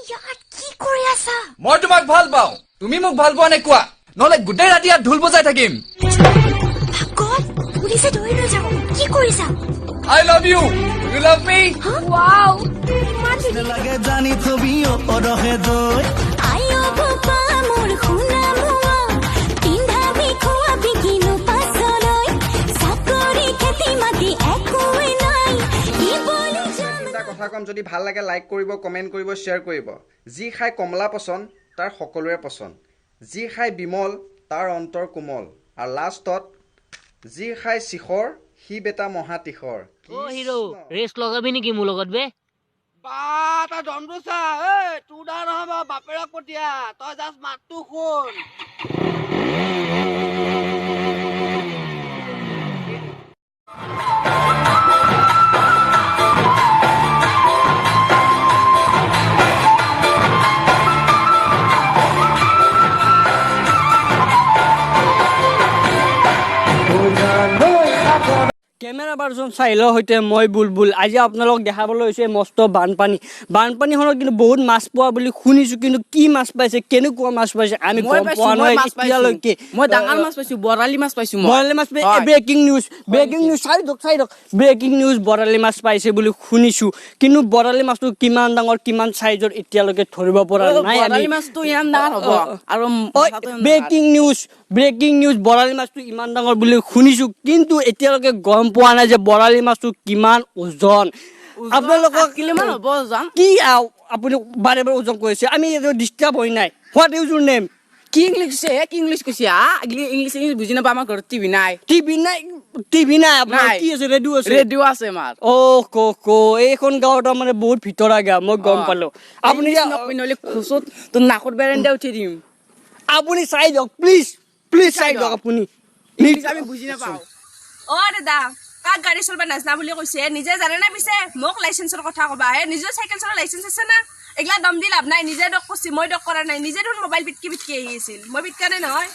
ইয়াত কি কৰি আছা? মই তোমাক ভাল পাওঁ, তুমি মোক ভাল পোৱা নে কোৱা, নহলে গোটেই ৰাতি ইয়াত ঢোল বজাই থাকিম। ভাগত পুলিচে ধৰি লৈ যাব। কি কৰিছা? I love you. You love me? Wow, লাগে জানি থবি অৰহে দৈ আইও বাবা মোৰ খুনা মুৱা পিন্ধাবি খোৱাবি কিনো পাছলৈ চাকৰি খেতি মাটি একোৱে নাই কি বলি যাম। এটা কথা কম, যদি ভাল লাগে লাইক কৰিব, কমেণ্ট কৰিব, শ্বেয়াৰ কৰিব। যি খাই কমলা পচন্দ তাৰ সকলোৰে পচন্দ, যি খাই বিমল তাৰ অন্তৰ কোমল, আৰু লাষ্টত যি খাই শিখৰ সি বেটা মহাতিখৰ। ও হিৰো ৰেচ লগাবি নেকি মোৰ লগত বে? বা তই জন্তু চা, তোৰ দা নহব বাপেৰক পঠিয়া, তই জাষ্ট মাতটো শুন। কেমেৰা পাৰ্চন চাহিলৰ সৈতে মই বুলবুল। আজি আপোনালোকক দেখাবলৈ হৈছে মস্ত বানপানীখনত কিন্তু বহুত মাছ পোৱা বুলি শুনিছো, কিন্তু কি মাছ পাইছে, কেনেকুৱা মাছ পাইছে আমি গম পোৱা নাই এতিয়ালৈকে। মই ডাঙৰ মাছ পাইছো, বৰালি মাছ পাইছো। বৰালি মাছ ব্ৰেকিং নিউজ ব্ৰেকিং নিউজ বৰালি মাছ পাইছে বুলি শুনিছো, কিন্তু বৰালি মাছটো কিমান ডাঙৰ কিমান চাইজৰ এতিয়ালৈকে ধৰিব পৰা নাই। বৰালি মাছটো ইমান ডাঙৰ হ'ব আৰু ব্ৰেকিং নিউজ বৰালি মাছটো ইমান ডাঙৰ বুলি শুনিছো, কিন্তু এতিয়ালৈকে গম পোৱা নাই যে বৰালি মাছটো কিমান ওজন। আপোনালোকক কিমান হ'ব জান কি আপুনি বাৰে বাৰে ওজন কৰিছে, আমি ডিষ্টাৰ্ব হৈ নাই। What is Euro name? কি ইংলিছ কৈছে, কি ইংলিছ কৈছে? ইংলিছ বুজি নাপাওঁ, আমাৰ ঘৰত টিভি নাই আপোনাৰ কি আছে? ৰেডিঅ' আছে আমাৰ। এইখন গাঁৱত মানে বহুত ভিতৰা গাঁও, মই গম পালো। আপুনি নহ'লে খোজত তোৰ নাকৰ বেৰেণ্ডা উঠি দিম। আপুনি চাই দিয়ক, প্লিজ চাই দিয়ক। আপুনি ইংলিছ আমি বুজি নাপাওঁ। অ দাদা, কাক গাড়ী চলাব নাজনা বুলি কৈছে, নিজে জানে না? পিছে মোক লাইচেন্সৰ কথা কবা হে, নিজৰ চাইকেল চলোৱা লাইচেন্স আছে না? এগলা দম দি লাভ নাই, নিজে দক কৰিছে, মই দক কৰা নাই। নিজে দেখোন মোবাইল পিটকি আহি আছিল, মই পিটকা নাই নহয়।